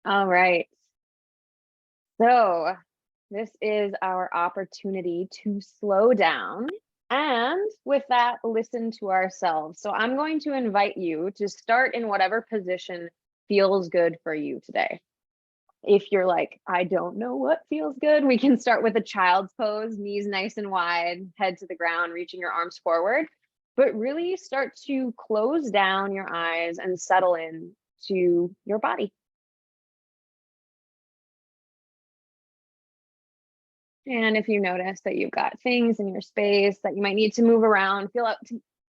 All right. So, this is our opportunity to slow down and, with that, listen to ourselves. So, I'm going to invite you to start in whatever position feels good for you today. If you're like, I don't know what feels good, we can start with a child's pose, knees nice and wide, head to the ground, reaching your arms forward. But really start to close down your eyes and settle in to your body. And if you notice that you've got things in your space that you might need to move around,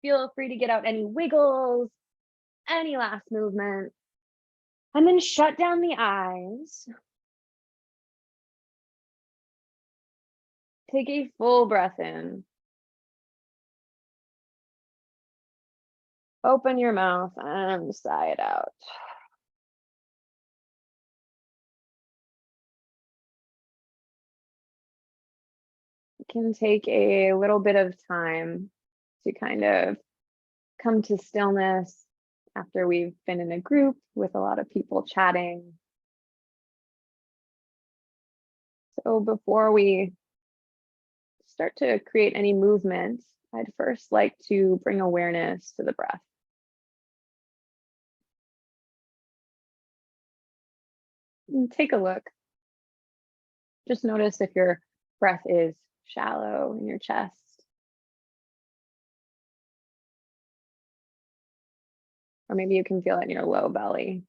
feel free to get out any wiggles, any last movement, and then shut down the eyes. Take a full breath in. Open your mouth and sigh it out. It can take a little bit of time to kind of come to stillness after we've been in a group with a lot of people chatting. So before we start to create any movement, I'd first like to bring awareness to the breath. And take a look. Just notice if your breath is shallow in your chest, or maybe you can feel it in your low belly.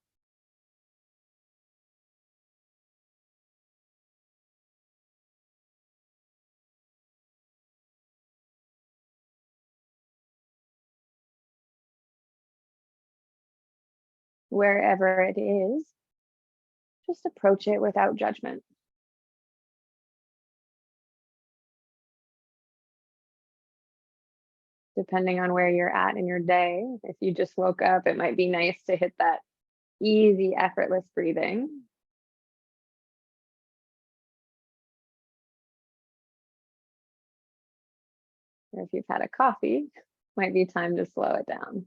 Wherever it is, just approach it without judgment. Depending on where you're at in your day, if you just woke up, it might be nice to hit that easy, effortless breathing. Or if you've had a coffee, might be time to slow it down.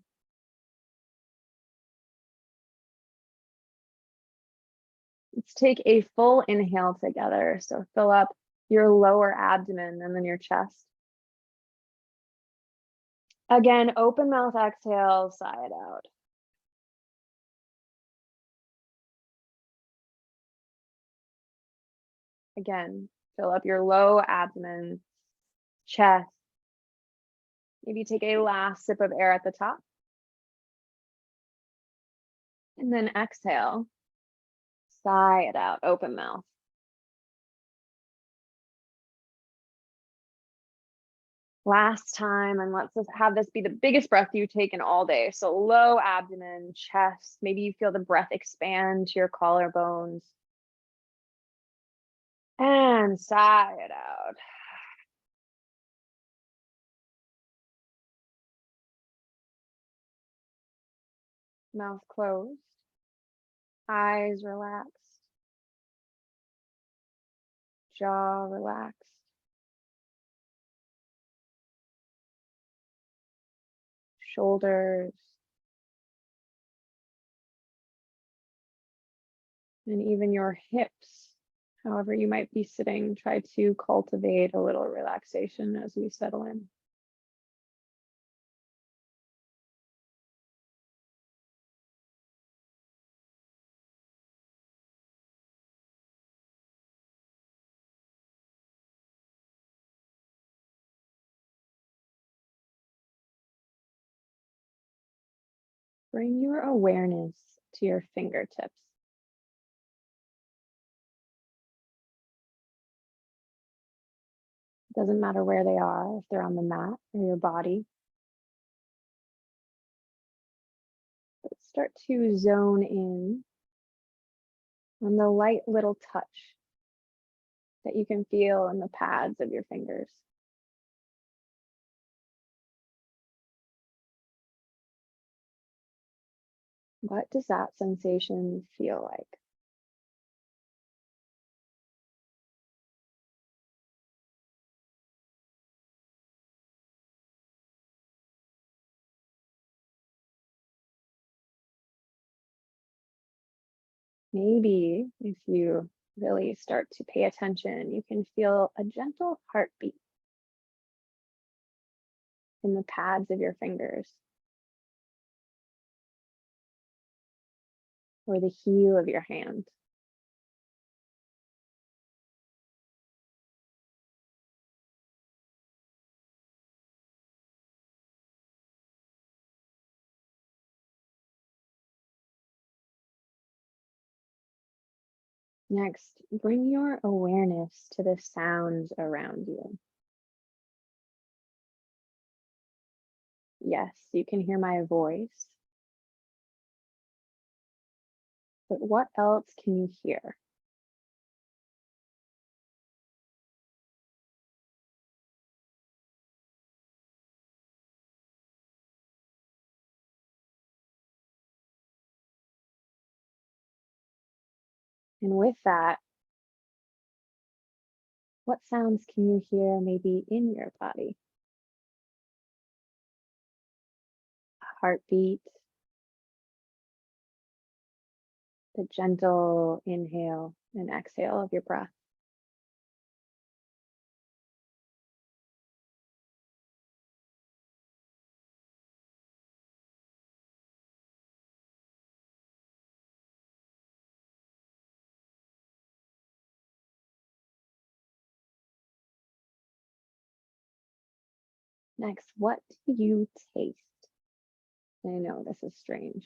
Let's take a full inhale together. So fill up your lower abdomen and then your chest. Again, open mouth exhale, sigh it out. Again, fill up your low abdomen, chest. Maybe take a last sip of air at the top. And then exhale, sigh it out, open mouth. Last time, and let's just have this be the biggest breath you've taken all day. So low abdomen, chest, maybe you feel the breath expand to your collarbones. And sigh it out. Mouth closed, eyes relaxed, jaw relaxed. Shoulders, and even your hips. However you might be sitting, try to cultivate a little relaxation as we settle in. Bring your awareness to your fingertips. It doesn't matter where they are, if they're on the mat or your body. But start to zone in on the light little touch that you can feel in the pads of your fingers. What does that sensation feel like? Maybe if you really start to pay attention, you can feel a gentle heartbeat in the pads of your fingers or the heel of your hand. Next, bring your awareness to the sounds around you. Yes, you can hear my voice, but what else can you hear? And with that, what sounds can you hear maybe in your body? A heartbeat, the gentle inhale and exhale of your breath. Next, what do you taste? I know this is strange,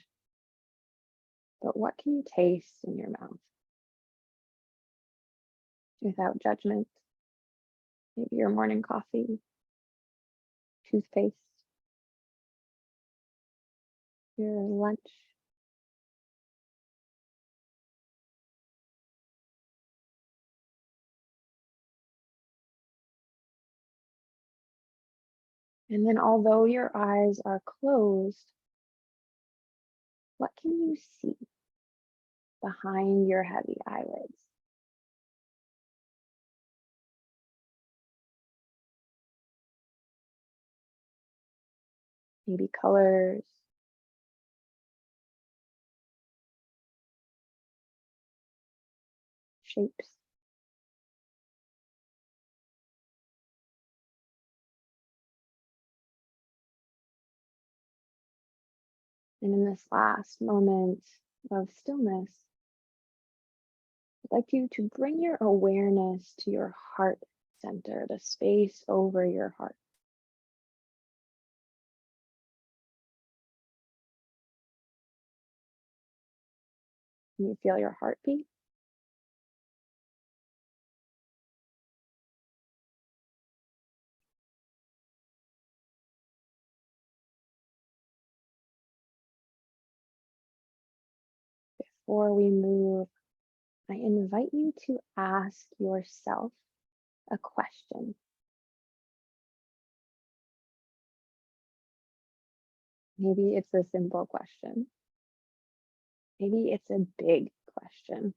but what can you taste in your mouth without judgment? Maybe your morning coffee, toothpaste, your lunch. And then, although your eyes are closed, what can you see behind your heavy eyelids? Maybe colors, shapes. And in this last moment of stillness, I'd like you to bring your awareness to your heart center, the space over your heart. Can you feel your heartbeat? Before we move, I invite you to ask yourself a question. Maybe it's a simple question. Maybe it's a big question.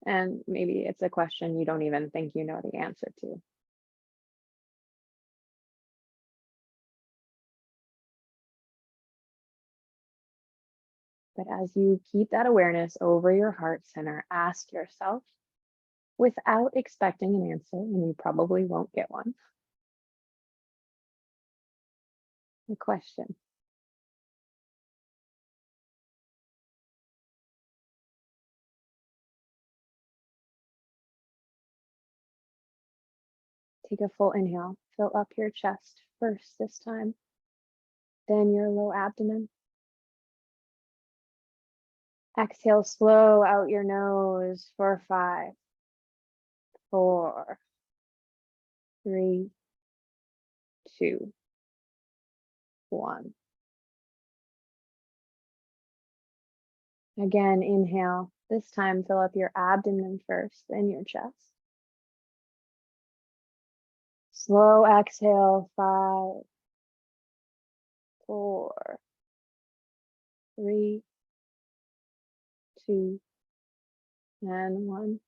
And maybe it's a question you don't even think you know the answer to. But as you keep that awareness over your heart center, ask yourself, without expecting an answer, and you probably won't get one, the question. Take a full inhale, fill up your chest first this time, then your low abdomen. Exhale slow out your nose for 5, 4, 3, 2, 1. Again, inhale. This time, fill up your abdomen first, then your chest. Slow exhale, 5, 4, 3, 2, and 1.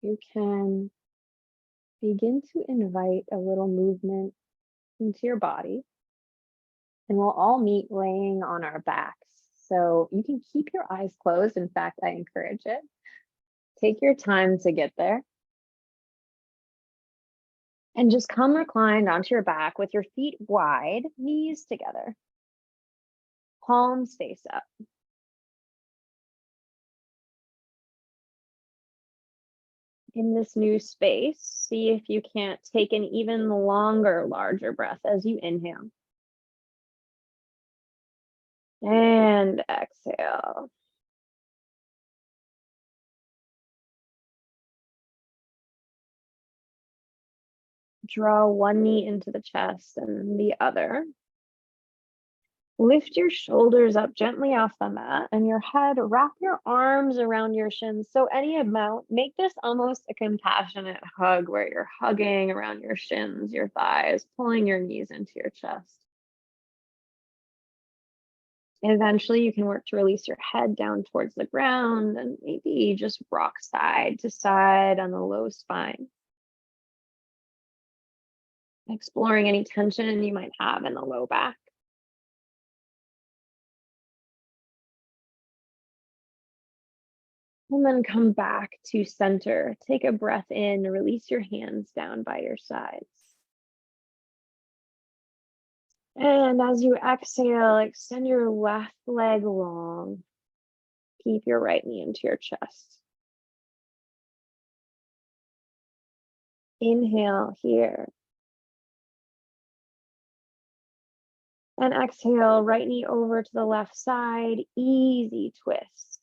You can begin to invite a little movement into your body. And we'll all meet laying on our backs. So you can keep your eyes closed. In fact, I encourage it. Take your time to get there. And just come reclined onto your back with your feet wide, knees together, palms face up. In this new space, see if you can't take an even longer, larger breath as you inhale. And exhale. Draw one knee into the chest and the other. Lift your shoulders up gently off the mat and your head. Wrap your arms around your shins. So any amount, make this almost a compassionate hug where you're hugging around your shins, your thighs, pulling your knees into your chest. Eventually, you can work to release your head down towards the ground and maybe just rock side to side on the low spine. Exploring any tension you might have in the low back. And then come back to center. Take a breath in, release your hands down by your sides. And as you exhale, extend your left leg long. Keep your right knee into your chest. Inhale here. And exhale, right knee over to the left side, easy twist.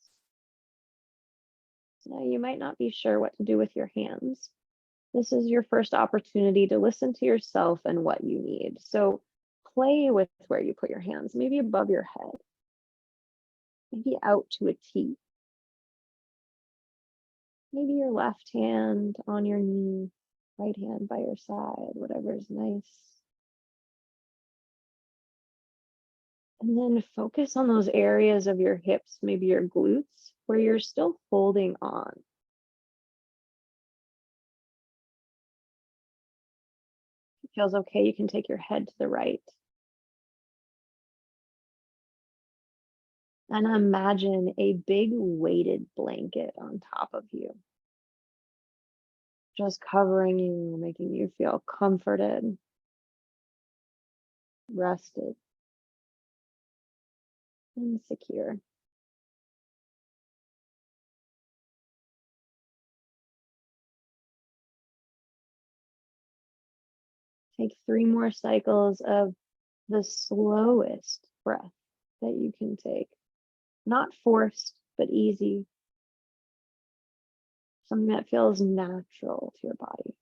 Now you might not be sure what to do with your hands. This is your first opportunity to listen to yourself and what you need. So play with where you put your hands, maybe above your head, maybe out to a T. Maybe your left hand on your knee, right hand by your side, whatever is nice. And then focus on those areas of your hips, maybe your glutes, where you're still holding on. If it feels okay, you can take your head to the right. And imagine a big weighted blanket on top of you, just covering you, making you feel comforted, rested, and secure. Take 3 more cycles of the slowest breath that you can take. Not forced, but easy. Something that feels natural to your body.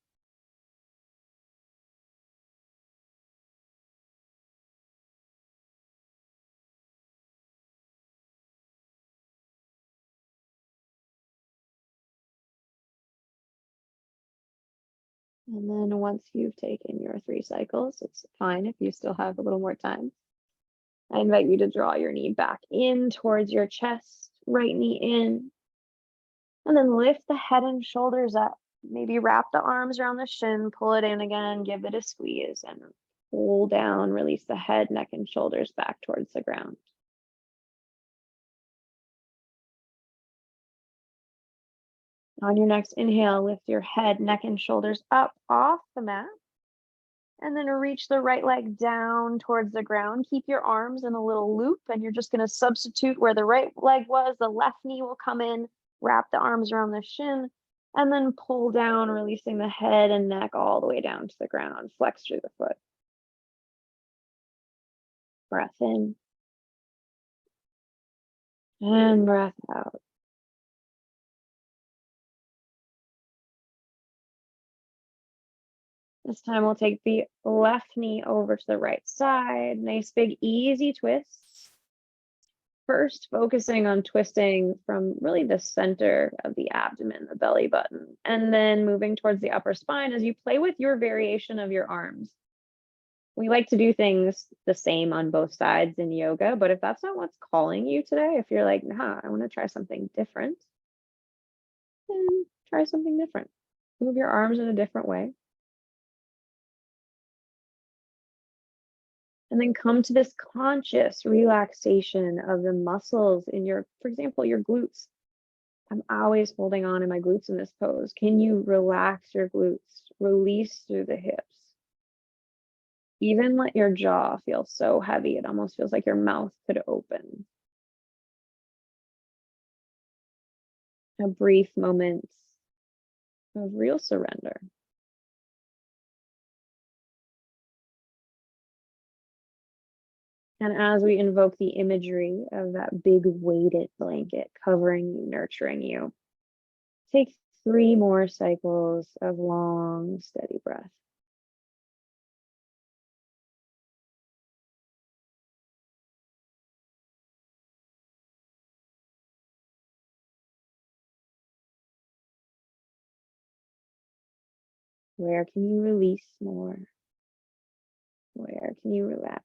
And then once you've taken your 3 cycles, it's fine if you still have a little more time. I invite you to draw your knee back in towards your chest, right knee in, and then lift the head and shoulders up. Maybe wrap the arms around the shin, pull it in again, give it a squeeze, and pull down, release the head, neck, and shoulders back towards the ground. On your next inhale, lift your head, neck, and shoulders up off the mat. And then reach the right leg down towards the ground. Keep your arms in a little loop, and you're just going to substitute where the right leg was. The left knee will come in, wrap the arms around the shin, and then pull down, releasing the head and neck all the way down to the ground. Flex through the foot. Breath in. And breath out. This time we'll take the left knee over to the right side. Nice big easy twist. First, focusing on twisting from really the center of the abdomen, the belly button, and then moving towards the upper spine as you play with your variation of your arms. We like to do things the same on both sides in yoga, but if that's not what's calling you today, if you're like, nah, I want to try something different, then try something different. Move your arms in a different way. And then come to this conscious relaxation of the muscles in your, for example, your glutes. I'm always holding on to my glutes in this pose. Can you relax your glutes? Release through the hips. Even let your jaw feel so heavy, it almost feels like your mouth could open. A brief moment of real surrender. And as we invoke the imagery of that big weighted blanket covering you, nurturing you, take 3 more cycles of long, steady breath. Where can you release more? Where can you relax?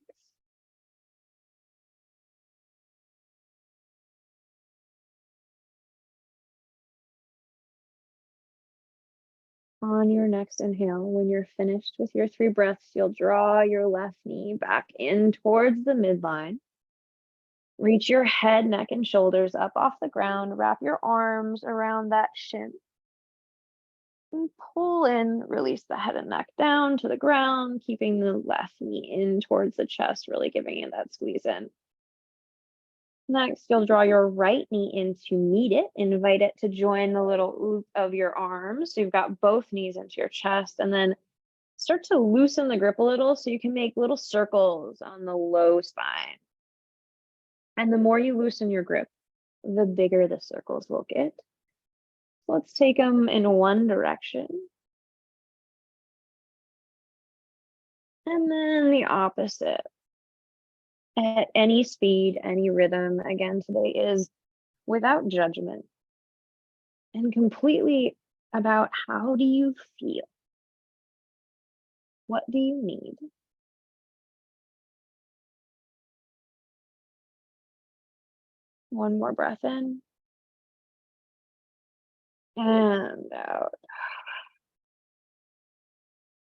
On your next inhale, when you're finished with your 3 breaths, you'll draw your left knee back in towards the midline. Reach your head, neck, and shoulders up off the ground. Wrap your arms around that shin. And pull in, release the head and neck down to the ground, keeping the left knee in towards the chest, really giving it that squeeze in. Next, you'll draw your right knee in to meet it. Invite it to join the little loop of your arms. So you've got both knees into your chest, and then start to loosen the grip a little so you can make little circles on the low spine. And the more you loosen your grip, the bigger the circles will get. Let's take them in one direction. And then the opposite. At any speed, any rhythm, again, today is without judgment and completely about how do you feel? What do you need? One more breath in and out.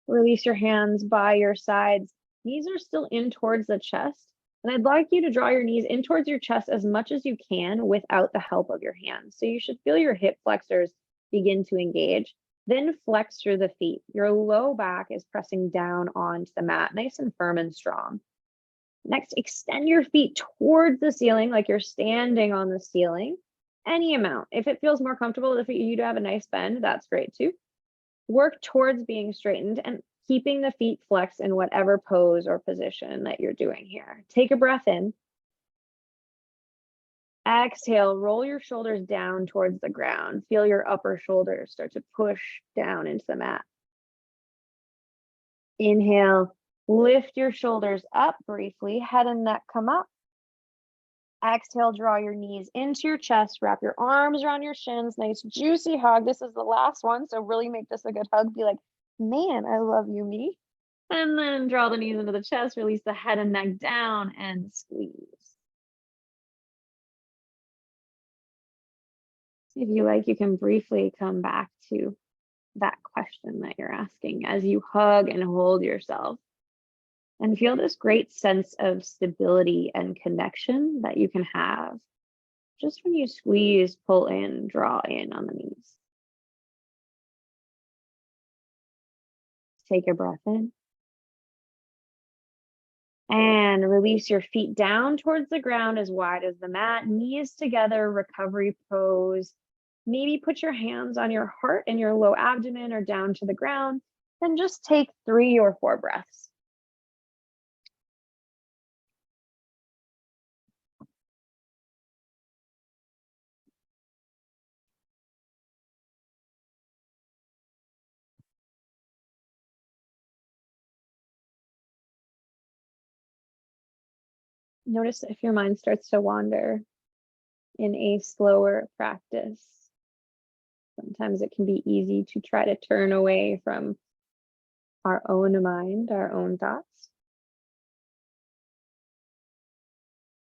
Release your hands by your sides. Knees are still in towards the chest. And I'd like you to draw your knees in towards your chest as much as you can without the help of your hands. So you should feel your hip flexors begin to engage. Then flex through the feet. Your low back is pressing down onto the mat, nice and firm and strong. Next, extend your feet towards the ceiling like you're standing on the ceiling. Any amount. If it feels more comfortable for you to have a nice bend, that's great too. Work towards being straightened and keeping the feet flexed in whatever pose or position that you're doing here. Take a breath in. Exhale, roll your shoulders down towards the ground. Feel your upper shoulders start to push down into the mat. Inhale, lift your shoulders up briefly, head and neck come up. Exhale, draw your knees into your chest, wrap your arms around your shins, nice juicy hug. This is the last one, so really make this a good hug. Be like, man, I love you, me. And then draw the knees into the chest, release the head and neck down and squeeze. If you like, you can briefly come back to that question that you're asking as you hug and hold yourself. And feel this great sense of stability and connection that you can have just when you squeeze, pull in, draw in on the knees. Take a breath in. And release your feet down towards the ground as wide as the mat, knees together, recovery pose. Maybe put your hands on your heart and your low abdomen or down to the ground. Then just take 3 or 4 breaths. Notice if your mind starts to wander in a slower practice. Sometimes it can be easy to try to turn away from our own mind, our own thoughts.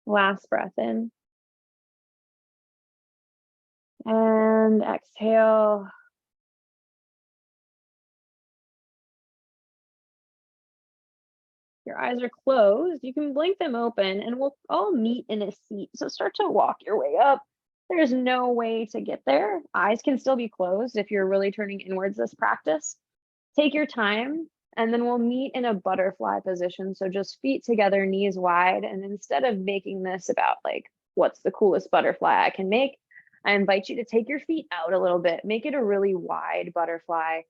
Last breath in. And exhale. Your eyes are closed. You can blink them open and we'll all meet in a seat. So start to walk your way up. There's no way to get there. Eyes can still be closed if you're really turning inwards this practice. Take your time and then we'll meet in a butterfly position. So just feet together, knees wide. And instead of making this about like, what's the coolest butterfly I can make, I invite you to take your feet out a little bit. Make it a really wide butterfly.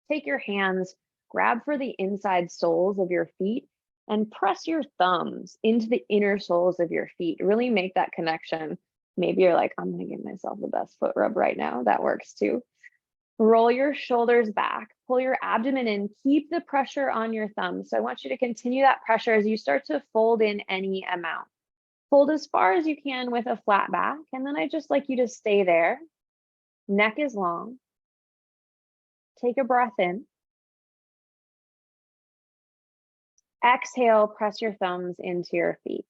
Take your hands, grab for the inside soles of your feet and press your thumbs into the inner soles of your feet. Really make that connection. Maybe you're like, I'm gonna give myself the best foot rub right now. That works too. Roll your shoulders back, pull your abdomen in, keep the pressure on your thumbs. So I want you to continue that pressure as you start to fold in any amount. Fold as far as you can with a flat back. And then I just like you to stay there. Neck is long. Take a breath in. Exhale, press your thumbs into your feet.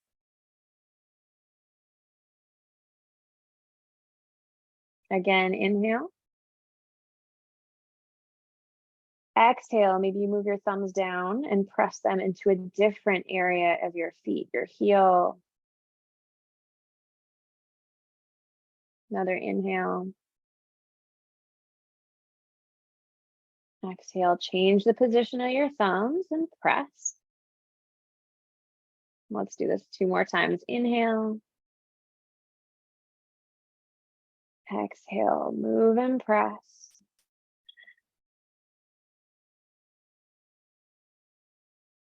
Again, inhale. Exhale, maybe you move your thumbs down and press them into a different area of your feet, your heel. Another inhale. Exhale, change the position of your thumbs and press. Let's do this 2 more times. Inhale. Exhale, move and press.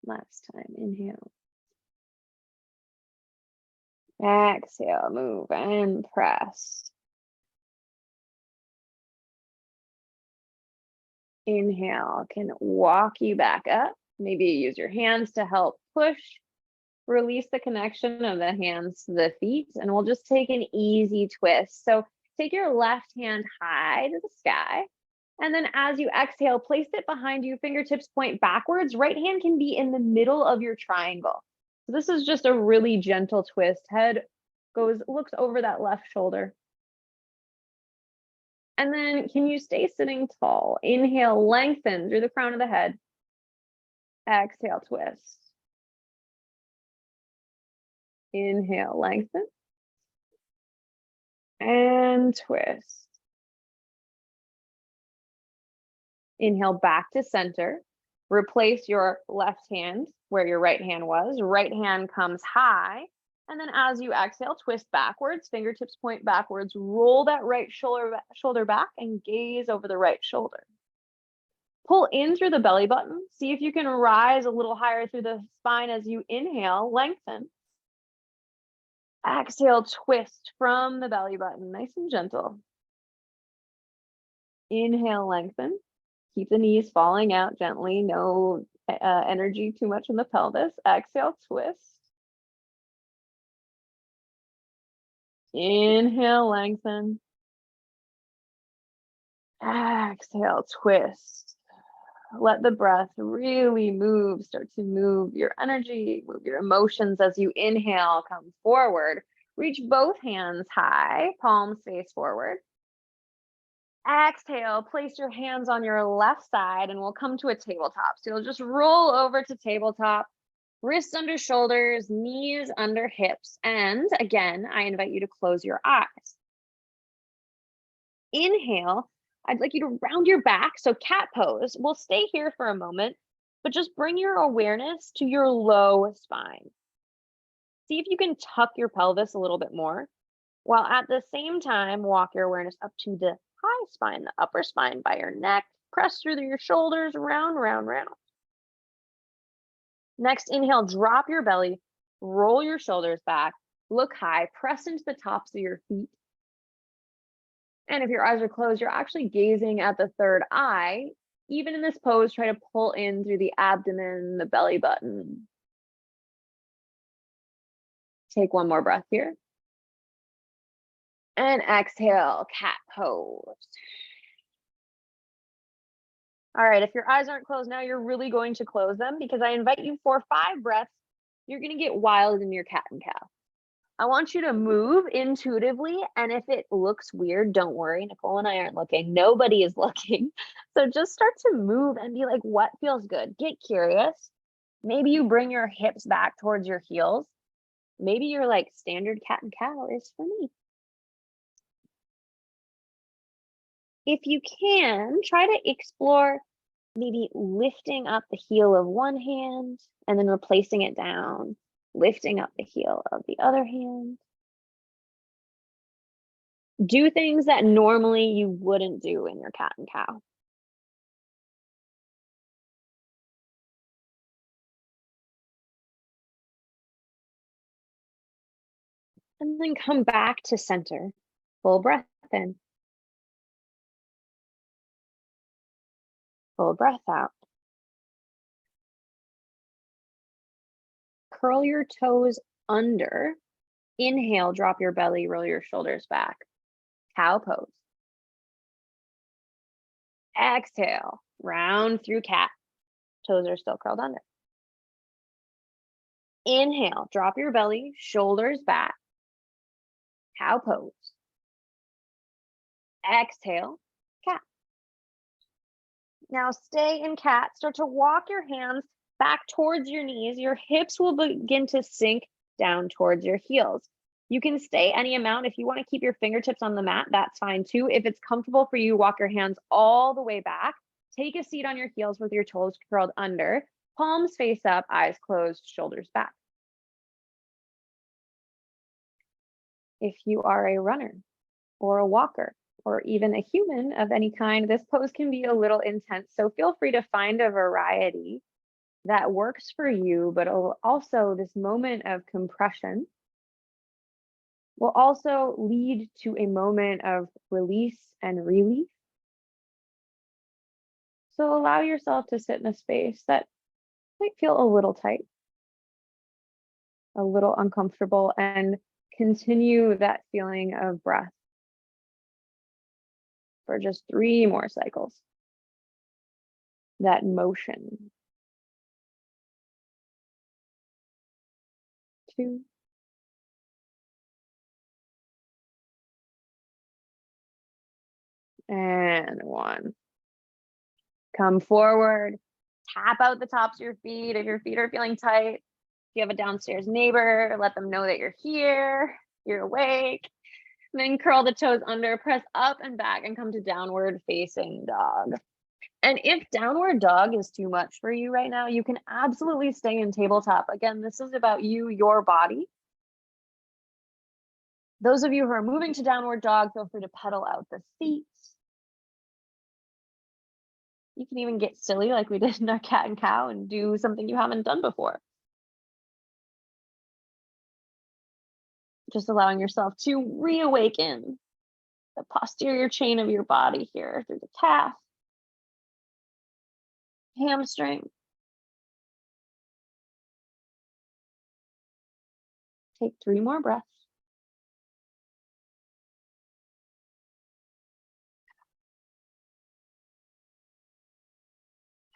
Last time, inhale. Exhale, move and press. Inhale can walk you back up. Maybe use your hands to help push. Release the connection of the hands to the feet, and we'll just take an easy twist. So take your left hand high to the sky. And then as you exhale, place it behind you, fingertips point backwards. Right hand can be in the middle of your triangle. So this is just a really gentle twist. Head looks over that left shoulder. And then can you stay sitting tall? Inhale, lengthen through the crown of the head. Exhale, twist. Inhale, lengthen. And twist. Inhale back to center. Replace your left hand where your right hand was. Right hand comes high. And then as you exhale, twist backwards, fingertips point backwards, roll that right shoulder back and gaze over the right shoulder. Pull in through the belly button. See if you can rise a little higher through the spine as you inhale, lengthen. Exhale, twist from the belly button, nice and gentle. Inhale, lengthen. Keep the knees falling out gently, no energy too much in the pelvis. Exhale, twist. Inhale, lengthen. Exhale, twist. Let the breath really move, start to move your energy, move your emotions as you inhale, come forward. Reach both hands high, palms face forward. Exhale, place your hands on your left side and we'll come to a tabletop. So you'll just roll over to tabletop, wrists under shoulders, knees under hips. And again, I invite you to close your eyes. Inhale, I'd like you to round your back. So cat pose. We'll stay here for a moment, but just bring your awareness to your low spine. See if you can tuck your pelvis a little bit more, while at the same time, walk your awareness up to the high spine, the upper spine by your neck. Press through your shoulders, round, round, round. Next, inhale, drop your belly, roll your shoulders back, look high, press into the tops of your feet. And if your eyes are closed, you're actually gazing at the third eye. Even in this pose, try to pull in through the abdomen, the belly button. Take one more breath here. And exhale, cat pose. All right, if your eyes aren't closed now, you're really going to close them because I invite you for 5 breaths. You're going to get wild in your cat and cow. I want you to move intuitively, and if it looks weird, don't worry. Nicole and I aren't looking. Nobody is looking. So just start to move and be like, what feels good? Get curious. Maybe you bring your hips back towards your heels. Maybe you're like standard cat and cow is for me. If you can, try to explore maybe lifting up the heel of one hand and then replacing it down, lifting up the heel of the other hand. Do things that normally you wouldn't do in your cat and cow. And then come back to center. Full breath in. Full breath out. Curl your toes under. Inhale, drop your belly, roll your shoulders back. Cow pose. Exhale, round through cat. Toes are still curled under. Inhale, drop your belly, shoulders back. Cow pose. Exhale, cat. Now stay in cat. Start to walk your hands back towards your knees. Your hips will begin to sink down towards your heels. You can stay any amount. If you want to keep your fingertips on the mat, that's fine too. If it's comfortable for you, walk your hands all the way back. Take a seat on your heels with your toes curled under. Palms face up, eyes closed, shoulders back. If you are a runner or a walker or even a human of any kind, this pose can be a little intense. So feel free to find a variety that works for you, but also this moment of compression will also lead to a moment of release and relief. So allow yourself to sit in a space that might feel a little tight, a little uncomfortable, and continue that feeling of breath for just 3 more cycles. That motion. 2. And 1. Come forward, tap out the tops of your feet. If your feet are feeling tight, if you have a downstairs neighbor, let them know that you're here, you're awake. And then curl the toes under, press up and back, and come to downward facing dog. And if downward dog is too much for you right now, you can absolutely stay in tabletop. Again, this is about you, your body. Those of you who are moving to downward dog, feel free to pedal out the feet. You can even get silly like we did in our cat and cow and do something you haven't done before. Just allowing yourself to reawaken the posterior chain of your body here through the calf, hamstring. Take 3 more breaths.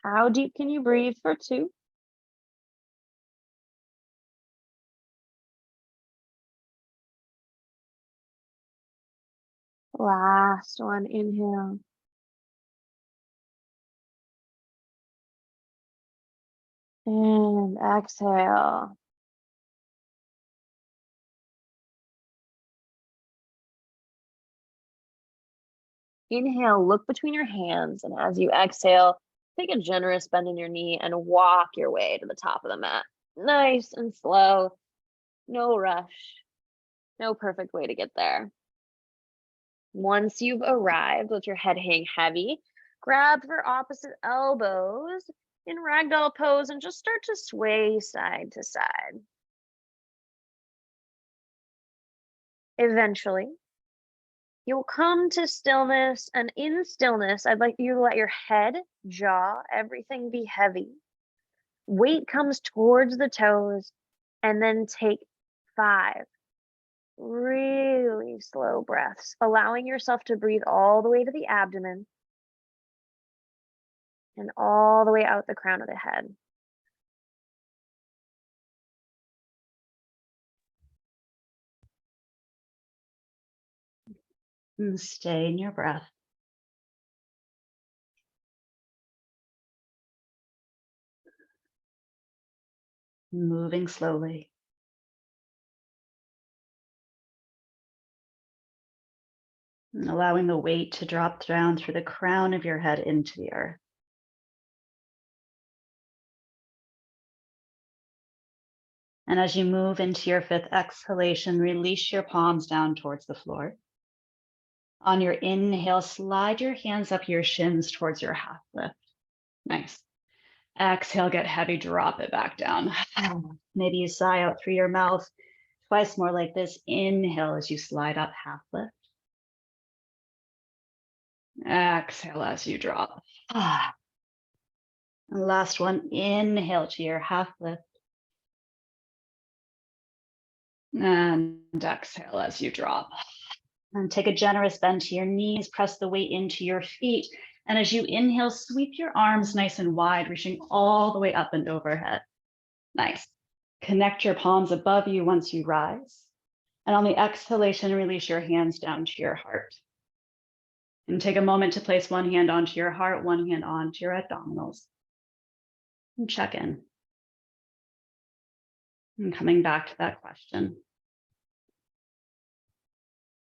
How deep can you breathe for 2? Last one, inhale. And exhale. Inhale, look between your hands, and as you exhale, take a generous bend in your knee and walk your way to the top of the mat. Nice and slow, no rush, no perfect way to get there. Once you've arrived, let your head hang heavy. Grab for opposite elbows in ragdoll pose and just start to sway side to side. Eventually, you'll come to stillness, and in stillness, I'd like you to let your head, jaw, everything be heavy. Weight comes towards the toes, and then take 5 really slow breaths, allowing yourself to breathe all the way to the abdomen and all the way out the crown of the head. And stay in your breath. moving slowly. And allowing the weight to drop down through the crown of your head into the earth. And as you move into your fifth exhalation, release your palms down towards the floor. On your inhale, slide your hands up your shins towards your half lift. Nice. Exhale, get heavy, drop it back down. Maybe you sigh out through your mouth. Twice more like this. Inhale as you slide up, half lift. Exhale as you drop. And last one, inhale to your half lift. And exhale as you drop. And take a generous bend to your knees, press the weight into your feet. And as you inhale, sweep your arms nice and wide, reaching all the way up and overhead. Nice. Connect your palms above you once you rise. And on the exhalation, release your hands down to your heart. And take a moment to place one hand onto your heart, one hand onto your abdominals. And check in. And coming back to that question.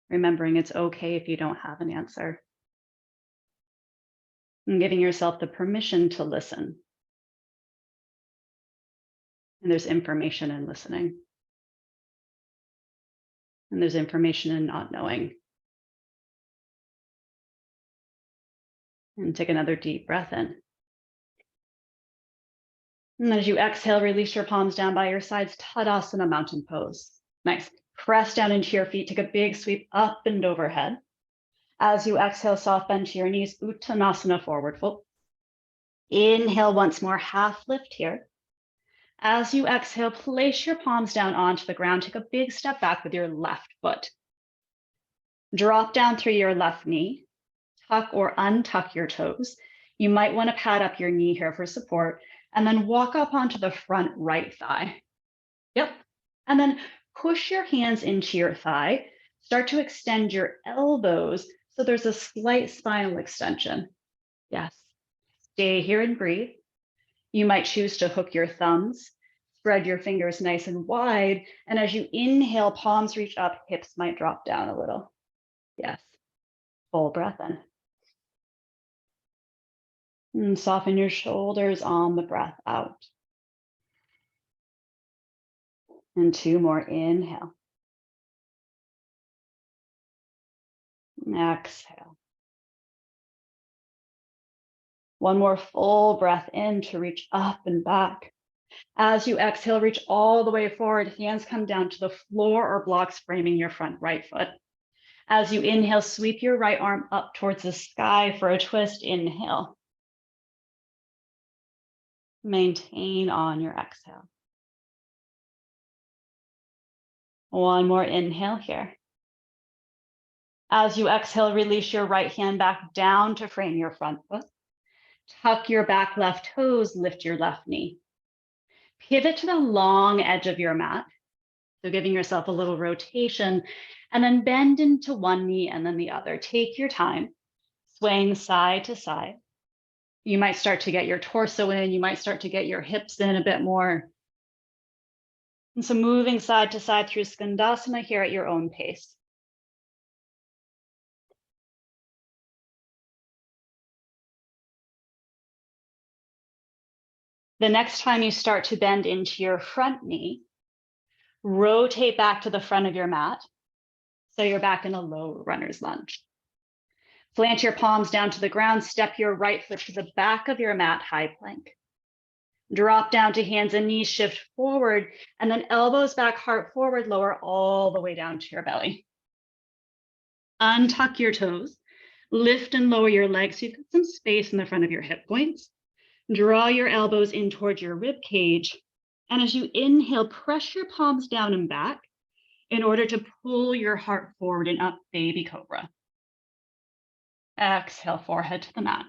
Remembering it's okay if you don't have an answer. And giving yourself the permission to listen. And there's information in listening. And there's information in not knowing. And take another deep breath in. And as you exhale, release your palms down by your sides, Tadasana, mountain pose. Nice. Press down into your feet, take a big sweep up and overhead. As you exhale, soft bend to your knees, Uttanasana, forward fold. Inhale once more, half lift here. As you exhale, place your palms down onto the ground, take a big step back with your left foot. Drop down through your left knee, tuck or untuck your toes. You might want to pad up your knee here for support, and then walk up onto the front right thigh. Yep. And then push your hands into your thigh. Start to extend your elbows so there's a slight spinal extension. Yes. Stay here and breathe. You might choose to hook your thumbs, spread your fingers nice and wide, and as you inhale, palms reach up, hips might drop down a little. Yes. Full breath in. And soften your shoulders on the breath out. And two more, inhale. Exhale. One more full breath in to reach up and back. As you exhale, reach all the way forward. Hands come down to the floor or blocks framing your front right foot. As you inhale, sweep your right arm up towards the sky for a twist. Inhale. Maintain on your exhale. One more inhale here. As you exhale, release your right hand back down to frame your front foot. Tuck your back left toes, lift your left knee. Pivot to the long edge of your mat. So giving yourself a little rotation, and then bend into one knee and then the other. Take your time, swaying side to side. You might start to get your torso in, you might start to get your hips in a bit more. And so moving side to side through Skandasana here at your own pace. The next time you start to bend into your front knee, rotate back to the front of your mat. So you're back in a low runner's lunge. Plant your palms down to the ground, step your right foot to the back of your mat, high plank. Drop down to hands and knees, shift forward, and then elbows back, heart forward, lower all the way down to your belly. Untuck your toes, lift and lower your legs so you've got some space in the front of your hip points. Draw your elbows in towards your rib cage. And as you inhale, press your palms down and back in order to pull your heart forward and up, baby cobra. Exhale, forehead to the mat.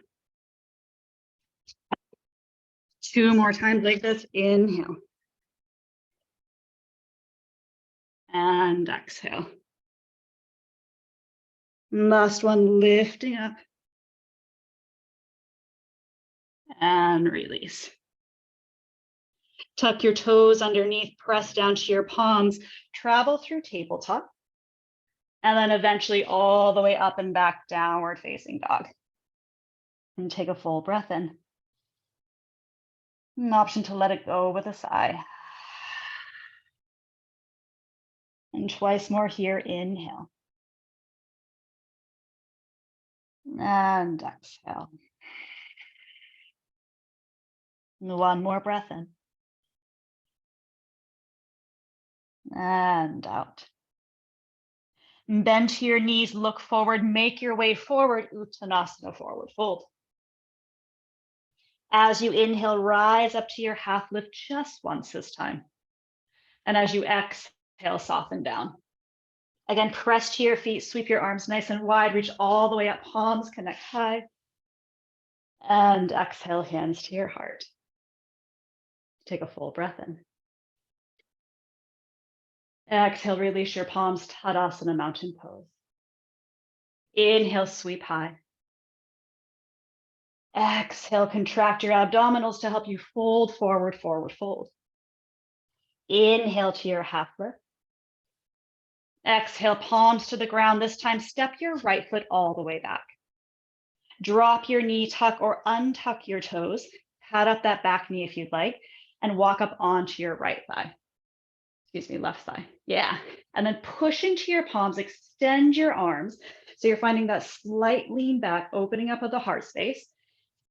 Two more times like this. Inhale. And exhale. Last one, lifting up. And release. Tuck your toes underneath, press down to your palms, travel through tabletop, and then eventually all the way up and back, downward facing dog. And take a full breath in. An option to let it go with a sigh. And twice more here, inhale. And exhale. One more breath in. And out. Bend to your knees, look forward, make your way forward, Uttanasana, forward fold. As you inhale, rise up to your half lift just once this time. And as you exhale, soften down. Again, press to your feet, sweep your arms nice and wide, reach all the way up, palms connect high. And exhale, hands to your heart. Take a full breath in. Exhale, release your palms, Tadasana, mountain pose. Inhale, sweep high. Exhale, contract your abdominals to help you fold forward, forward fold. Inhale to your half lift. Exhale, palms to the ground. This time, step your right foot all the way back. Drop your knee, tuck or untuck your toes. Pat up that back knee if you'd like, and walk up onto your right thigh. Excuse me, left thigh. Yeah. And then push into your palms, extend your arms. So you're finding that slight lean back, opening up of the heart space.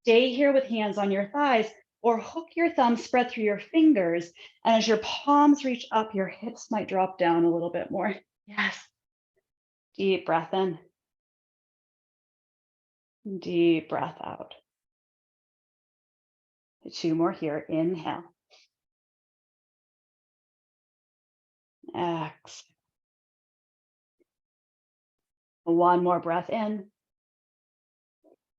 Stay here with hands on your thighs or hook your thumbs, spread through your fingers. And as your palms reach up, your hips might drop down a little bit more. Yes. Deep breath in. Deep breath out. 2 more here. Inhale. Exhale. 1 more breath in.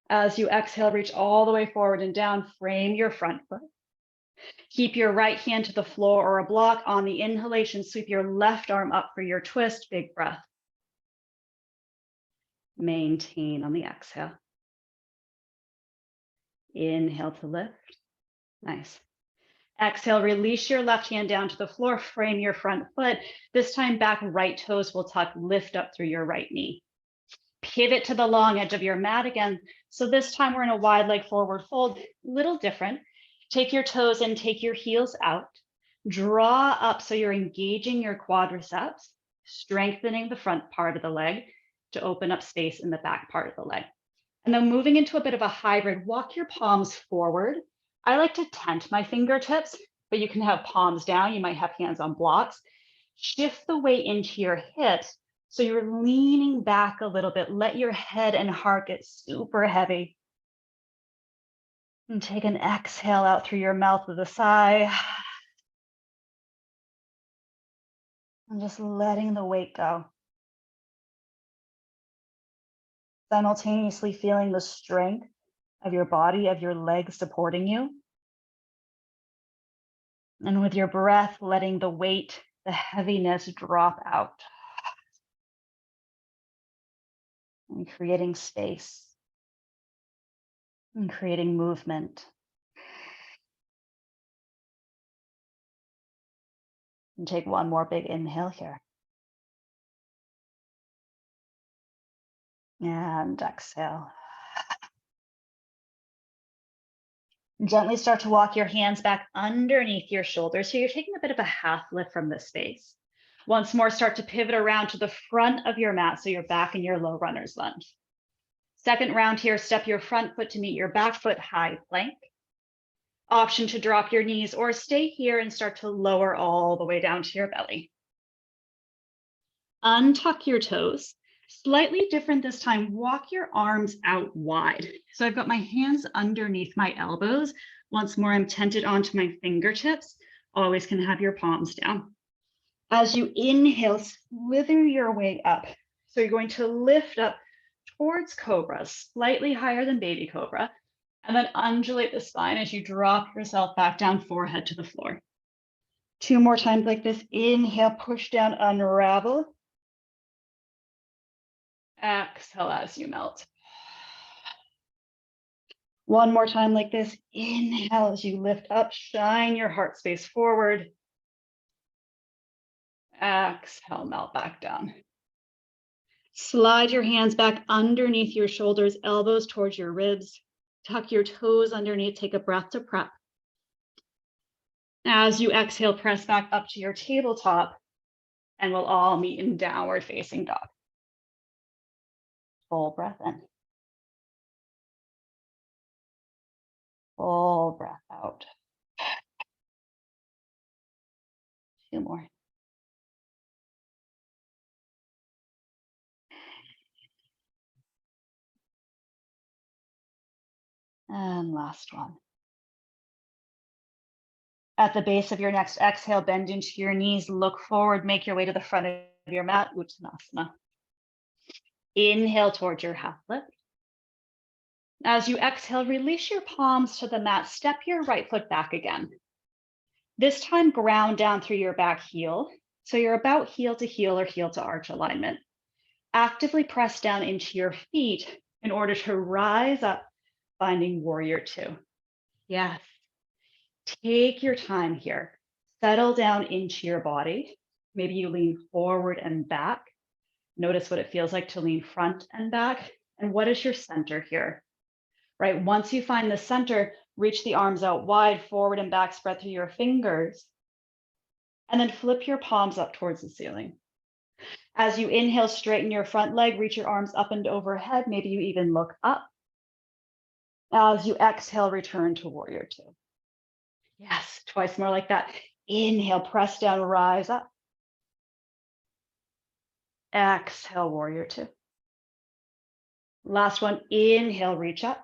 As you exhale, reach all the way forward and down, frame your front foot. Keep your right hand to the floor or a block. On the inhalation, sweep your left arm up for your twist, big breath. Maintain on the exhale. Inhale to lift. Nice. Exhale, release your left hand down to the floor, frame your front foot. This time back right toes will tuck, lift up through your right knee. Pivot to the long edge of your mat again. So this time we're in a wide leg forward fold, little different. Take your toes and take your heels out. Draw up so you're engaging your quadriceps, strengthening the front part of the leg to open up space in the back part of the leg. And then moving into a bit of a hybrid, walk your palms forward. I like to tent my fingertips, but you can have palms down. You might have hands on blocks. Shift the weight into your hips. So you're leaning back a little bit. Let your head and heart get super heavy. And take an exhale out through your mouth with a sigh. And just letting the weight go. Simultaneously feeling the strength of your body, of your legs supporting you. And with your breath, letting the weight, the heaviness drop out. And creating space. And creating movement. And take 1 more big inhale here. And exhale. Gently start to walk your hands back underneath your shoulders. So you're taking a bit of a half lift from this space. Once more, start to pivot around to the front of your mat. So you're back in your low runner's lunge. Second round here, step your front foot to meet your back foot, high plank. Option to drop your knees or stay here and start to lower all the way down to your belly. Untuck your toes. Slightly different this time, walk your arms out wide. So I've got my hands underneath my elbows. Once more, I'm tented onto my fingertips. Always can have your palms down. As you inhale, slither your way up. So you're going to lift up towards cobra, slightly higher than baby cobra, and then undulate the spine as you drop yourself back down, forehead to the floor. 2 more times like this. Inhale, push down, unravel. Exhale as you melt. One more time like this. Inhale as you lift up, shine your heart space forward. Exhale, melt back down. Slide your hands back underneath your shoulders, elbows towards your ribs. Tuck your toes underneath, take a breath to prep. As you exhale, press back up to your tabletop, and we'll all meet in downward facing dog. Full breath in. Full breath out. 2 more. And last one. At the base of your next exhale, bend into your knees, look forward, make your way to the front of your mat, Uttanasana. Inhale towards your half lift. As you exhale, release your palms to the mat, step your right foot back again. This time, ground down through your back heel. So you're about heel to heel or heel to arch alignment. Actively press down into your feet in order to rise up, finding warrior 2. Yes. Take your time here. Settle down into your body. Maybe you lean forward and back. Notice what it feels like to lean front and back. And what is your center here? Right? Once you find the center, reach the arms out wide, forward and back, spread through your fingers. And then flip your palms up towards the ceiling. As you inhale, straighten your front leg, reach your arms up and overhead. Maybe you even look up. As you exhale, return to warrior 2. Yes, twice more like that. Inhale, press down, rise up. Exhale, warrior 2. Last one, inhale, reach up.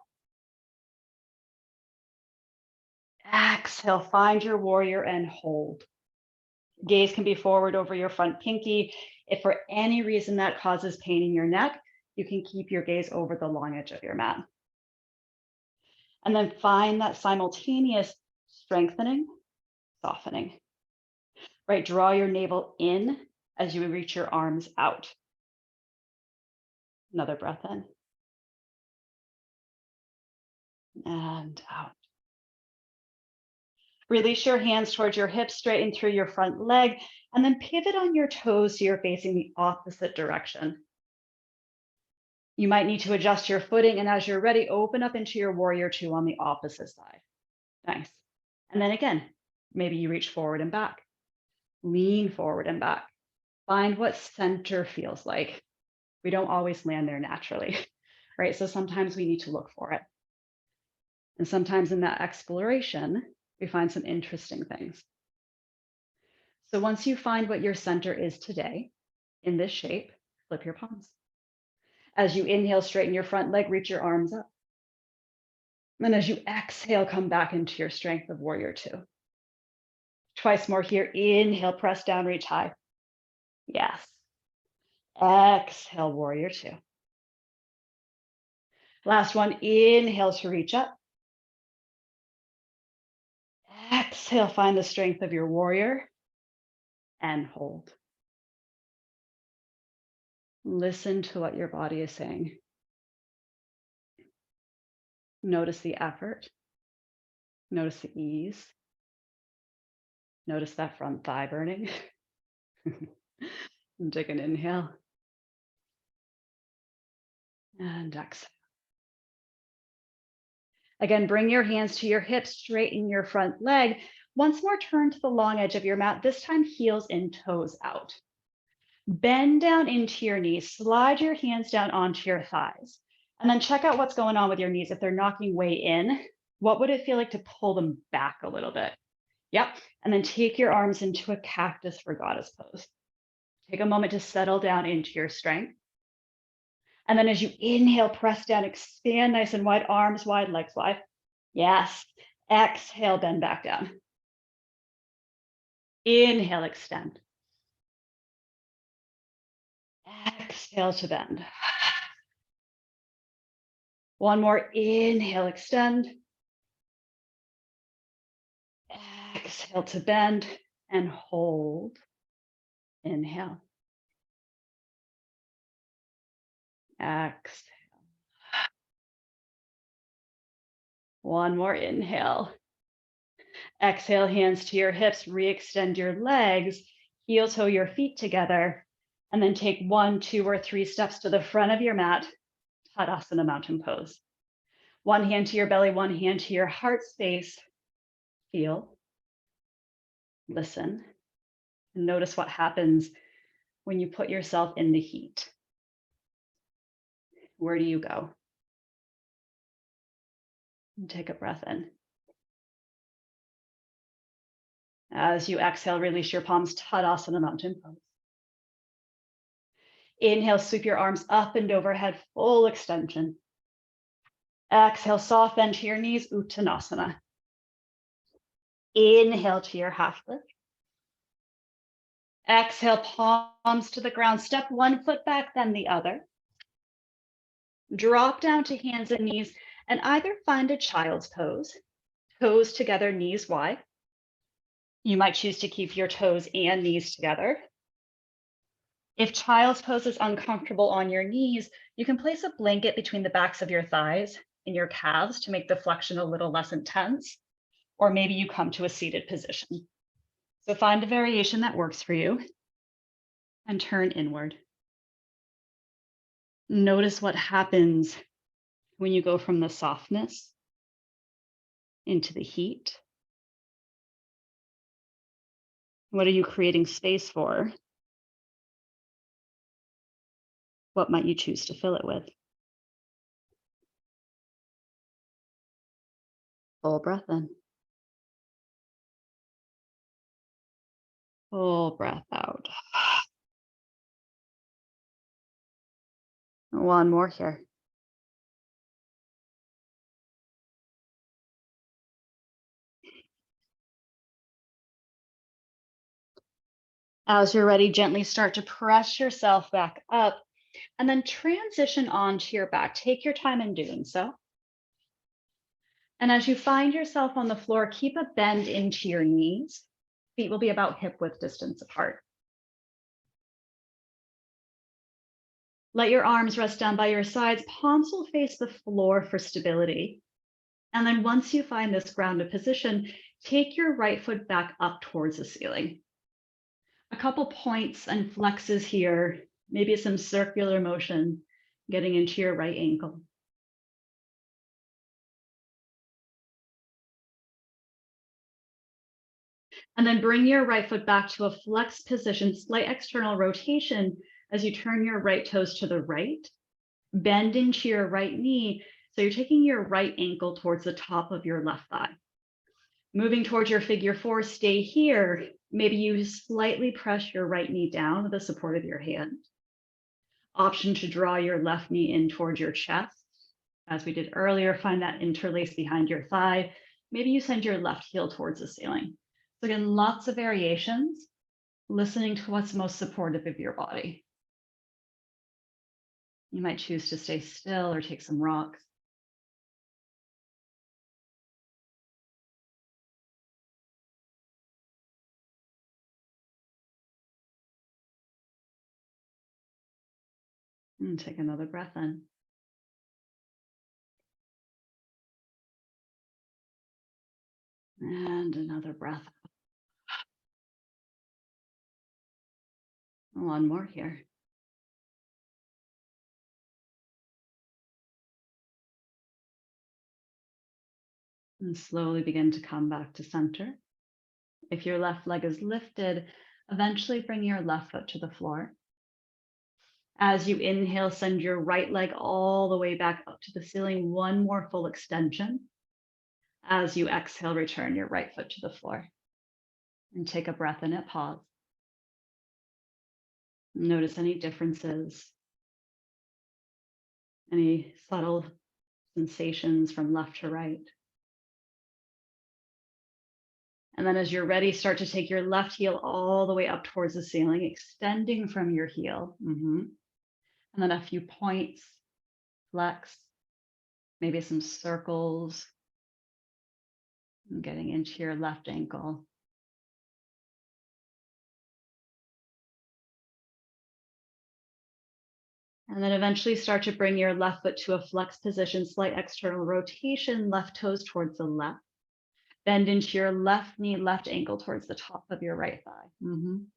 Exhale, find your warrior and hold. Gaze can be forward over your front pinky. If for any reason that causes pain in your neck, you can keep your gaze over the long edge of your mat. And then find that simultaneous strengthening, softening. Right, draw your navel in as you reach your arms out. Another breath in. And out. Release your hands towards your hips, straighten through your front leg, and then pivot on your toes so you're facing the opposite direction. You might need to adjust your footing, and as you're ready, open up into your warrior 2 on the opposite side. Nice. And then again, maybe you reach forward and back. Lean forward and back. Find what center feels like. We don't always land there naturally, right? So sometimes we need to look for it. And sometimes in that exploration, we find some interesting things. So once you find what your center is today, in this shape, flip your palms. As you inhale, straighten your front leg, reach your arms up. And as you exhale, come back into your strength of warrior 2. Twice more here. Inhale, press down, reach high. Yes. Exhale, warrior 2. Last one, inhale to reach up. Exhale, find the strength of your warrior and hold. Listen to what your body is saying. Notice the effort. Notice the ease. Notice that front thigh burning. And take an inhale. And exhale. Again, bring your hands to your hips, straighten your front leg. Once more, turn to the long edge of your mat, this time heels and toes out. Bend down into your knees, slide your hands down onto your thighs, and then check out what's going on with your knees. If they're knocking way in, what would it feel like to pull them back a little bit? Yep, and then take your arms into a cactus for goddess pose. Take a moment to settle down into your strength. And then as you inhale, press down, expand nice and wide, arms wide, legs wide. Yes. Exhale, bend back down. Inhale, extend. Exhale to bend. One more. Inhale, extend. Exhale to bend and hold. Inhale. Exhale. One more inhale. Exhale, hands to your hips, re-extend your legs, heel toe your feet together, and then take 1, 2, or 3 steps to the front of your mat, Tadasana mountain pose. One hand to your belly, one hand to your heart space. Feel, listen, and notice what happens when you put yourself in the heat. Where do you go? And take a breath in. As you exhale, release your palms, Tadasana mountain pose. Inhale, sweep your arms up and overhead, full extension. Exhale, soft bend to your knees, Uttanasana. Inhale to your half lift. Exhale, palms to the ground. Step one foot back, then the other. Drop down to hands and knees and either find a child's pose, toes together, knees wide. You might choose to keep your toes and knees together. If child's pose is uncomfortable on your knees, you can place a blanket between the backs of your thighs and your calves to make the flexion a little less intense, or maybe you come to a seated position. So find a variation that works for you and turn inward. Notice what happens when you go from the softness into the heat. What are you creating space for? What might you choose to fill it with? Full breath in. Full breath out. One more here. As you're ready, gently start to press yourself back up and then transition onto your back. Take your time in doing so. And as you find yourself on the floor, keep a bend into your knees. Feet will be about hip width distance apart. Let your arms rest down by your sides. Palms will face the floor for stability. And then once you find this grounded position, take your right foot back up towards the ceiling. A couple points and flexes here, maybe some circular motion getting into your right ankle. And then bring your right foot back to a flex position, slight external rotation as you turn your right toes to the right, bend into your right knee. So you're taking your right ankle towards the top of your left thigh. Moving towards your figure four, stay here. Maybe you slightly press your right knee down with the support of your hand. Option to draw your left knee in towards your chest. As we did earlier, find that interlace behind your thigh. Maybe you send your left heel towards the ceiling. So again, lots of variations, listening to what's most supportive of your body. You might choose to stay still or take some rocks. And take another breath in. And another breath. One more here. And slowly begin to come back to center. If your left leg is lifted, eventually bring your left foot to the floor. As you inhale, send your right leg all the way back up to the ceiling. One more full extension. As you exhale, return your right foot to the floor. And take a breath in it, pause. Notice any differences, any subtle sensations from left to right. And then as you're ready, start to take your left heel all the way up towards the ceiling, extending from your heel. And then a few points, flex, maybe some circles, and getting into your left ankle. And then eventually start to bring your left foot to a flex position, slight external rotation, left toes towards the left. Bend into your left knee, left ankle towards the top of your right thigh. And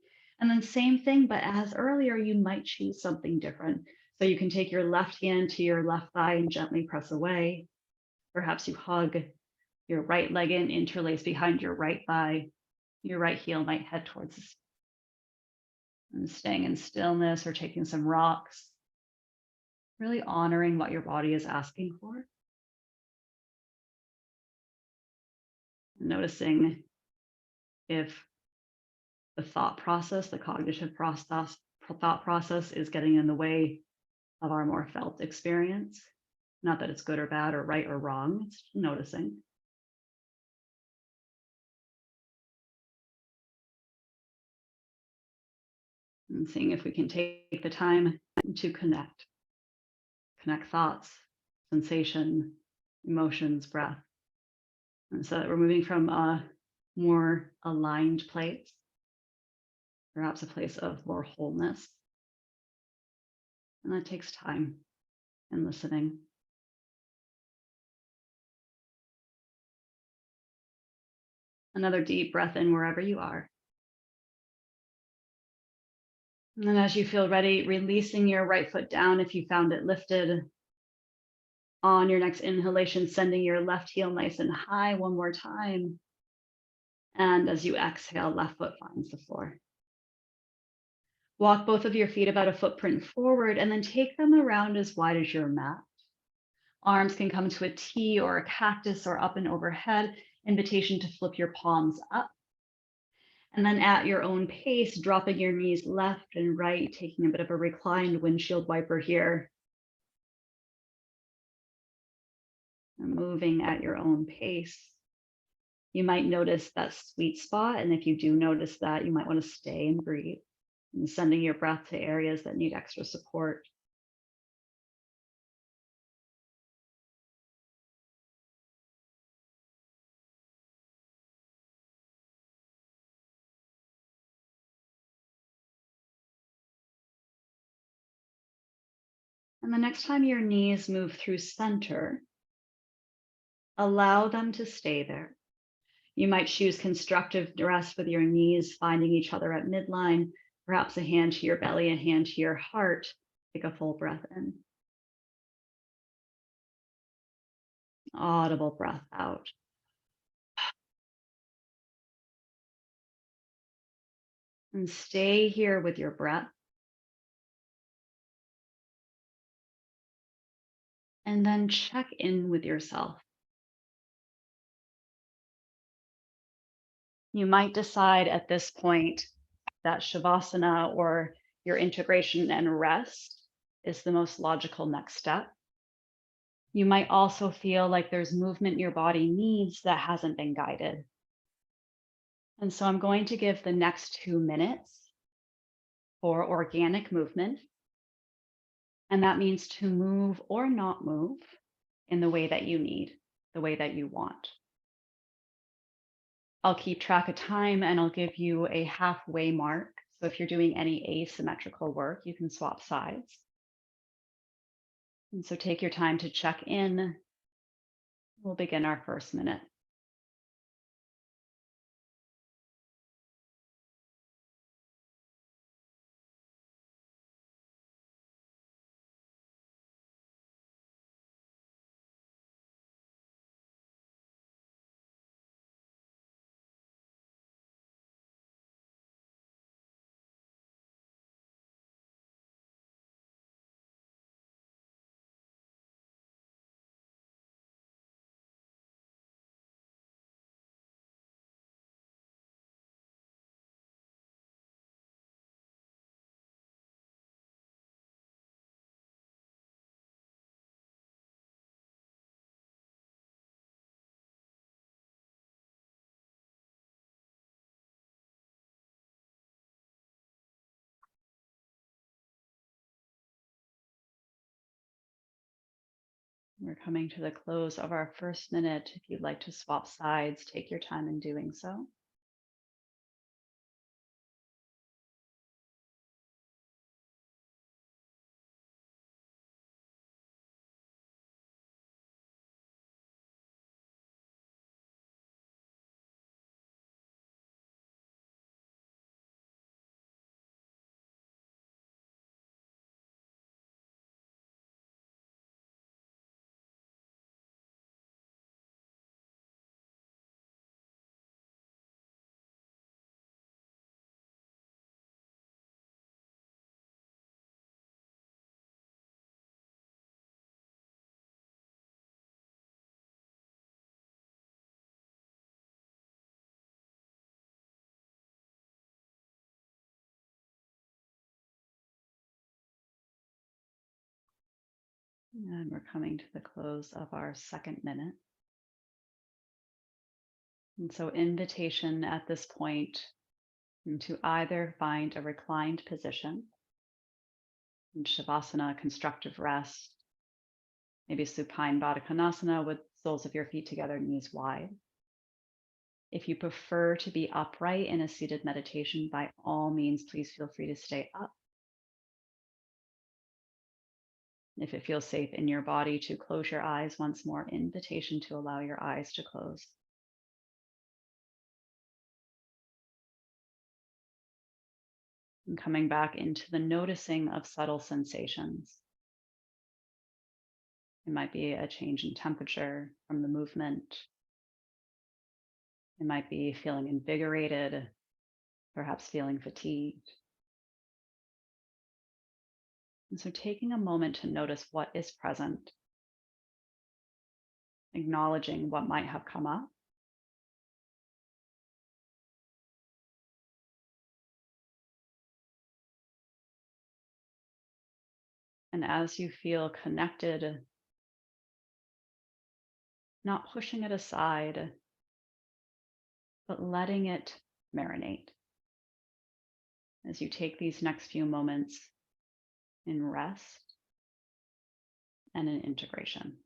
then same thing, but as earlier, you might choose something different. So you can take your left hand to your left thigh and gently press away. Perhaps you hug your right leg in, interlace behind your right thigh. Your right heel might head towards the and staying in stillness or taking some rocks, really honoring what your body is asking for. Noticing if the thought process, the cognitive process, thought process is getting in the way of our more felt experience. Not that it's good or bad or right or wrong, it's noticing. And seeing if we can take the time to connect thoughts, sensation, emotions, breath. And so that we're moving from a more aligned place, perhaps a place of more wholeness. And that takes time and listening. Another deep breath in wherever you are. And then as you feel ready, releasing your right foot down if you found it lifted. On your next inhalation, sending your left heel nice and high one more time. And as you exhale, left foot finds the floor. Walk both of your feet about a footprint forward and then take them around as wide as your mat. Arms can come to a T or a cactus or up and overhead. Invitation to flip your palms up. And then at your own pace, dropping your knees left and right, taking a bit of a reclined windshield wiper here. And moving at your own pace. You might notice that sweet spot. And if you do notice that, you might want to stay and breathe and sending your breath to areas that need extra support. And the next time your knees move through center, allow them to stay there. You might choose constructive rest with your knees finding each other at midline, perhaps a hand to your belly, a hand to your heart. Take a full breath in. Audible breath out. And stay here with your breath. And then check in with yourself. You might decide at this point that Shavasana or your integration and rest is the most logical next step. You might also feel like there's movement your body needs that hasn't been guided. And so I'm going to give the next 2 minutes for organic movement. And that means to move or not move in the way that you need, the way that you want. I'll keep track of time and I'll give you a halfway mark. So if you're doing any asymmetrical work, you can swap sides. And so take your time to check in. We'll begin our first minute. We're coming to the close of our first minute. If you'd like to swap sides, take your time in doing so. And we're coming to the close of our second minute. And so, invitation at this point to either find a reclined position in Shavasana, constructive rest, maybe supine Baddha Konasana with soles of your feet together, knees wide. If you prefer to be upright in a seated meditation, by all means, please feel free to stay up. If it feels safe in your body to close your eyes once more, invitation to allow your eyes to close. And coming back into the noticing of subtle sensations. It might be a change in temperature from the movement. It might be feeling invigorated, perhaps feeling fatigued. And so taking a moment to notice what is present, acknowledging what might have come up. And as you feel connected, not pushing it aside, but letting it marinate as you take these next few moments in rest and in integration.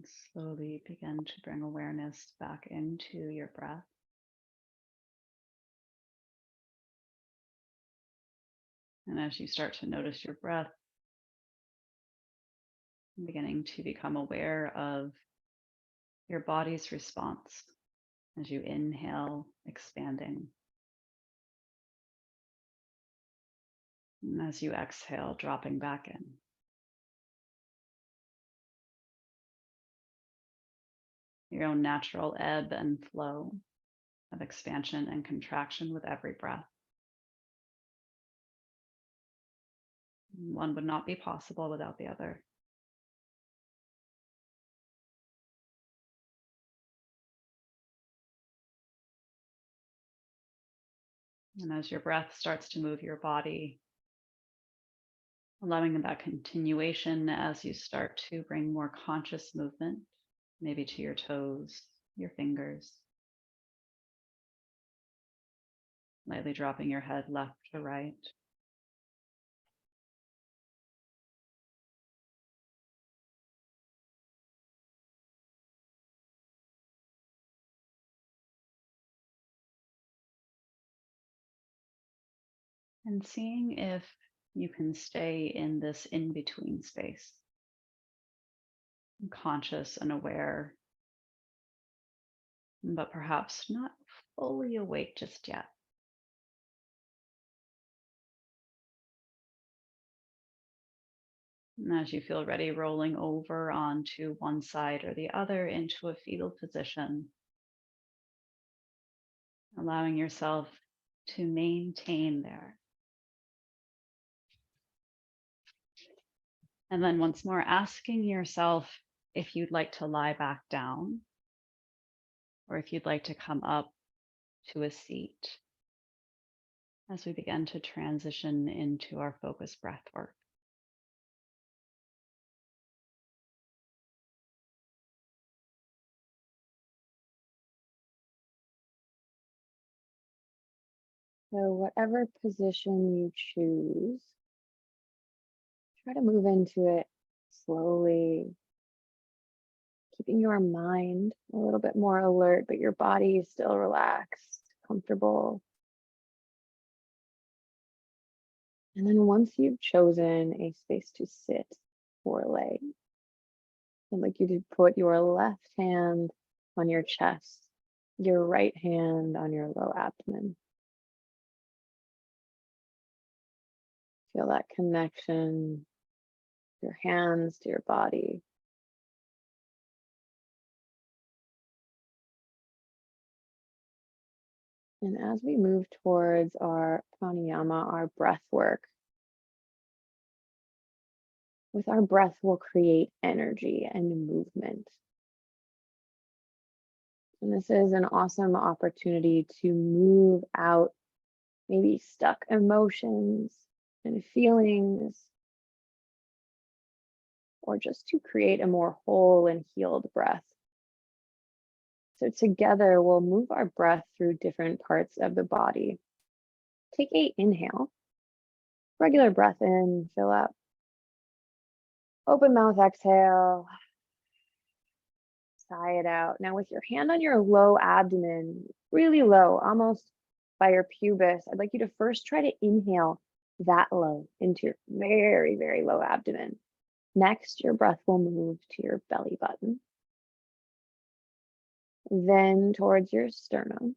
And slowly begin to bring awareness back into your breath. And as you start to notice your breath, beginning to become aware of your body's response as you inhale, expanding. And as you exhale, dropping back in. Your own natural ebb and flow of expansion and contraction with every breath. One would not be possible without the other. And as your breath starts to move your body, allowing that continuation as you start to bring more conscious movement, maybe to your toes, your fingers, lightly dropping your head left to right. And seeing if you can stay in this in-between space, conscious and aware, but perhaps not fully awake just yet. And as you feel ready, rolling over onto one side or the other into a fetal position, allowing yourself to maintain there. And then once more, asking yourself if you'd like to lie back down or if you'd like to come up to a seat as we begin to transition into our focused breath work. So whatever position you choose, try to move into it slowly, keeping your mind a little bit more alert, but your body is still relaxed, comfortable. And then once you've chosen a space to sit or lay, I'd like you to put your left hand on your chest, your right hand on your low abdomen. Feel that connection, your hands to your body. And as we move towards our pranayama, our breath work, with our breath, we'll create energy and movement. And this is an awesome opportunity to move out maybe stuck emotions and feelings, or just to create a more whole and healed breath. So together we'll move our breath through different parts of the body. Take an inhale, regular breath in, fill up. Open mouth, exhale. Sigh it out. Now with your hand on your low abdomen, really low, almost by your pubis, I'd like you to first try to inhale that low into your very, very low abdomen. Next, your breath will move to your belly button, then towards your sternum.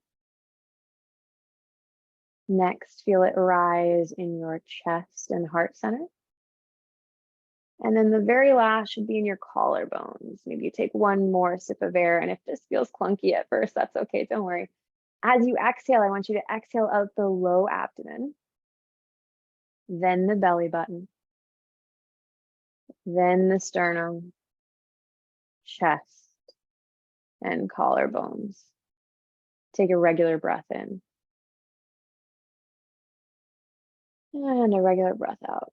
Next, feel it rise in your chest and heart center. And then the very last should be in your collarbones. Maybe you take one more sip of air. And if this feels clunky at first, that's okay. Don't worry. As you exhale, I want you to exhale out the low abdomen, then the belly button, then the sternum, chest, and collarbones. Take a regular breath in. And a regular breath out.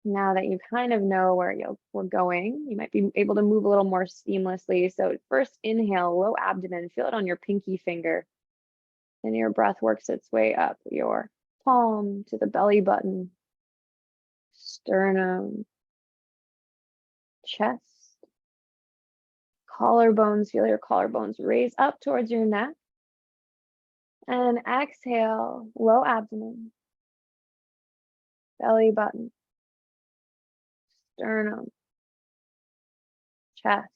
Now that you kind of know where we're going, you might be able to move a little more seamlessly. So first inhale, low abdomen, feel it on your pinky finger. Then your breath works its way up your palm to the belly button, sternum, chest, Collarbones, feel your collarbones raise up towards your neck. And exhale, low abdomen, belly button, sternum, chest,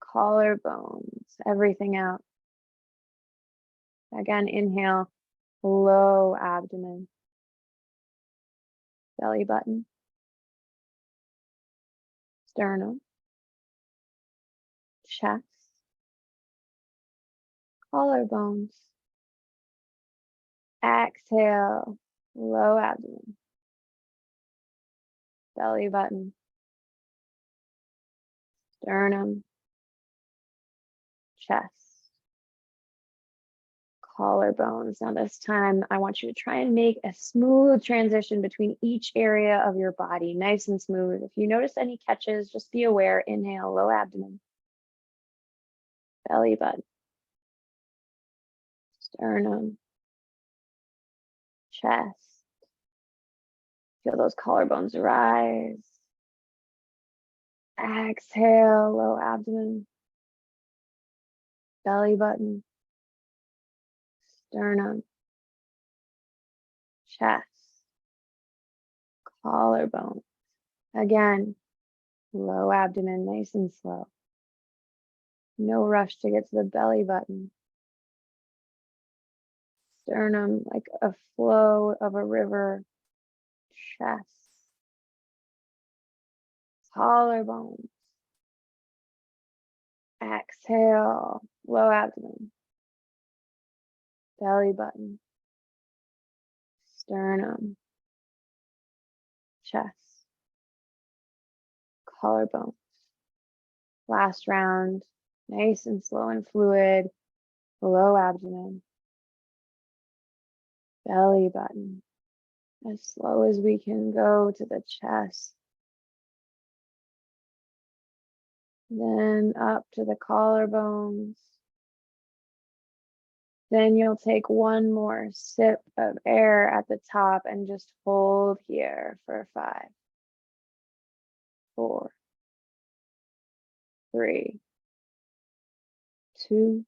collarbones, everything out. Again, inhale, low abdomen, belly button, sternum, chest, collarbones. Exhale, low abdomen, belly button, sternum, chest, collarbones. Now this time, I want you to try and make a smooth transition between each area of your body, nice and smooth. If you notice any catches, just be aware. Inhale, low abdomen, belly button, sternum, chest. Feel those collarbones rise. Exhale, low abdomen, belly button, sternum, chest, collarbone. Again, low abdomen, nice and slow. No rush to get to the belly button. Sternum like a flow of a river. Chest, collarbones. Exhale, low abdomen, belly button, sternum, chest, collarbone. Last round, nice and slow and fluid, low abdomen, belly button, as slow as we can go to the chest. Then up to the collarbones. Then you'll take one more sip of air at the top and just hold here for 5, 4, 3, 2,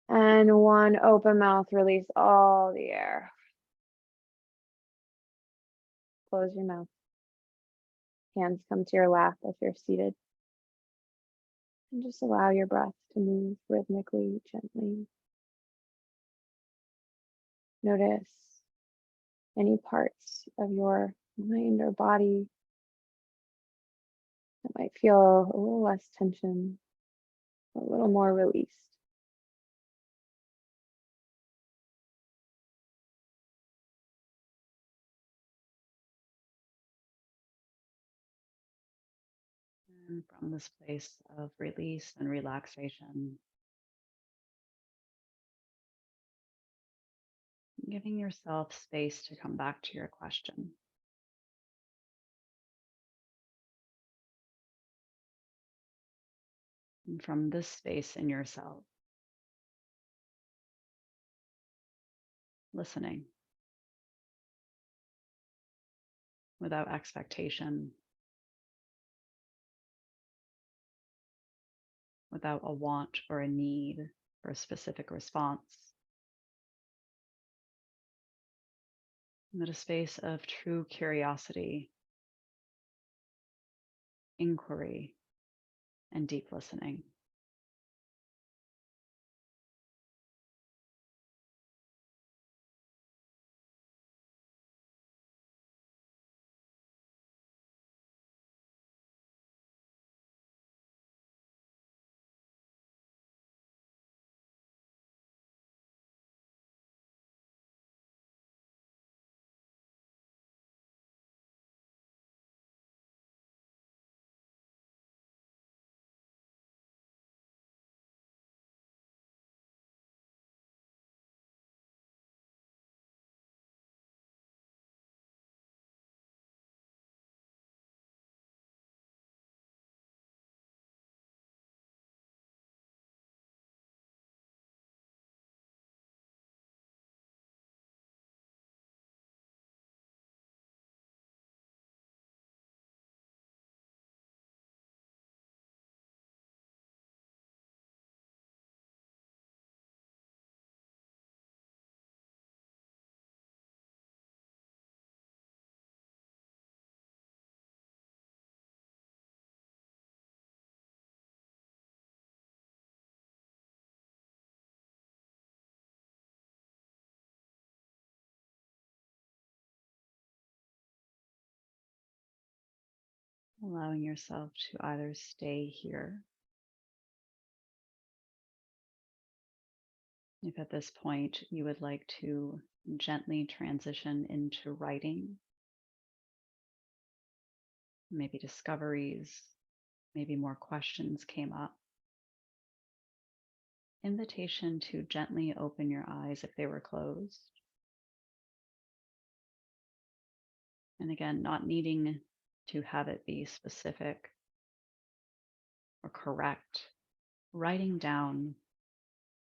and 1. Open mouth, release all the air. Close your mouth. Hands come to your lap if you're seated. And just allow your breath to move rhythmically, gently. Notice any parts of your mind or body that might feel a little less tension, a little more released. And from this place of release and relaxation, giving yourself space to come back to your question. And from this space in yourself, listening without expectation, without a want or a need for a specific response, but a space of true curiosity, inquiry, and deep listening. allowing yourself to either stay here. If at this point you would like to gently transition into writing, maybe discoveries, maybe more questions came up. Invitation to gently open your eyes if they were closed. And again, not needing to have it be specific or correct, writing down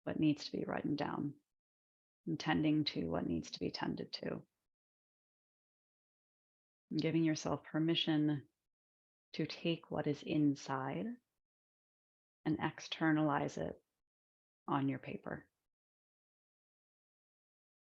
what needs to be written down and tending to what needs to be tended to. And giving yourself permission to take what is inside and externalize it on your paper.